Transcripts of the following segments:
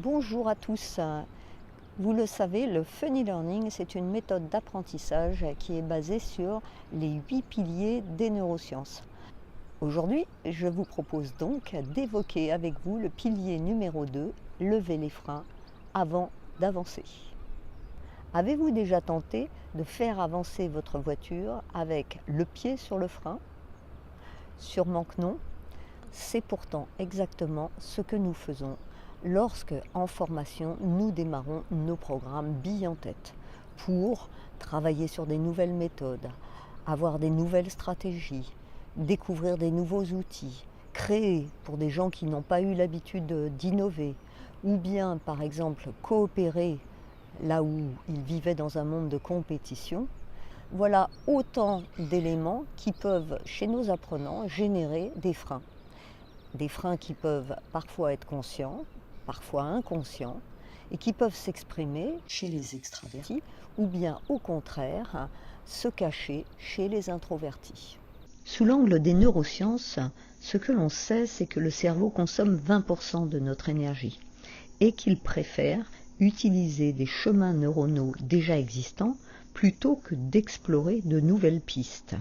Bonjour à tous. Vous le savez, le Funny Learning, c'est une méthode d'apprentissage qui est basée sur les 8 piliers des neurosciences. Aujourd'hui, je vous propose donc d'évoquer avec vous le pilier numéro 2, lever les freins avant d'avancer. Avez-vous déjà tenté de faire avancer votre voiture avec le pied sur le frein? Sûrement que non. C'est pourtant exactement ce que nous faisons lorsque, en formation, nous démarrons nos programmes billes en tête pour travailler sur des nouvelles méthodes, avoir des nouvelles stratégies, découvrir des nouveaux outils, créer pour des gens qui n'ont pas eu l'habitude d'innover, ou bien par exemple coopérer là où ils vivaient dans un monde de compétition. Voilà autant d'éléments qui peuvent, chez nos apprenants, générer des freins. Des freins qui peuvent parfois être conscients, parfois inconscients, et qui peuvent s'exprimer chez les extravertis ou bien au contraire se cacher chez les introvertis. Sous l'angle des neurosciences, ce que l'on sait, c'est que le cerveau consomme 20% de notre énergie et qu'il préfère utiliser des chemins neuronaux déjà existants plutôt que d'explorer de nouvelles pistes.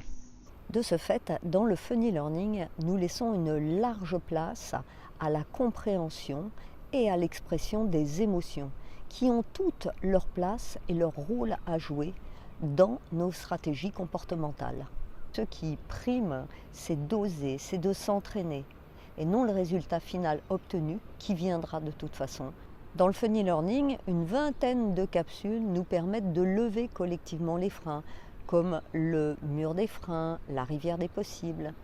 De ce fait, dans le Funny Learning, nous laissons une large place à la compréhension et à l'expression des émotions, qui ont toutes leur place et leur rôle à jouer dans nos stratégies comportementales. Ce qui prime, c'est d'oser, c'est de s'entraîner, et non le résultat final obtenu, qui viendra de toute façon. Dans le Funny Learning, une vingtaine de capsules nous permettent de lever collectivement les freins, comme le mur des freins, la rivière des possibles,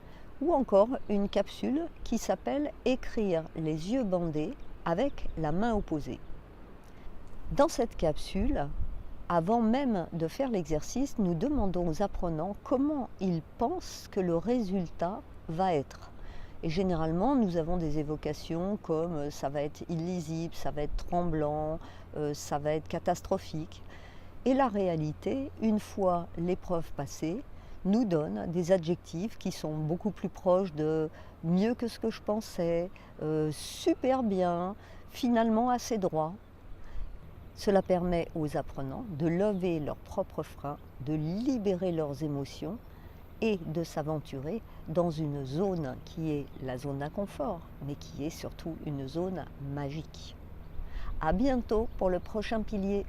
ou encore une capsule qui s'appelle « Écrire les yeux bandés avec la main opposée ». Dans cette capsule, avant même de faire l'exercice, nous demandons aux apprenants comment ils pensent que le résultat va être. Et généralement, nous avons des évocations comme ça va être illisible, ça va être tremblant, ça va être catastrophique. Et la réalité, une fois l'épreuve passée, nous donne des adjectifs qui sont beaucoup plus proches de mieux que ce que je pensais, super bien, finalement assez droit. Cela permet aux apprenants de lever leurs propres freins, de libérer leurs émotions et de s'aventurer dans une zone qui est la zone d'inconfort, mais qui est surtout une zone magique. À bientôt pour le prochain pilier.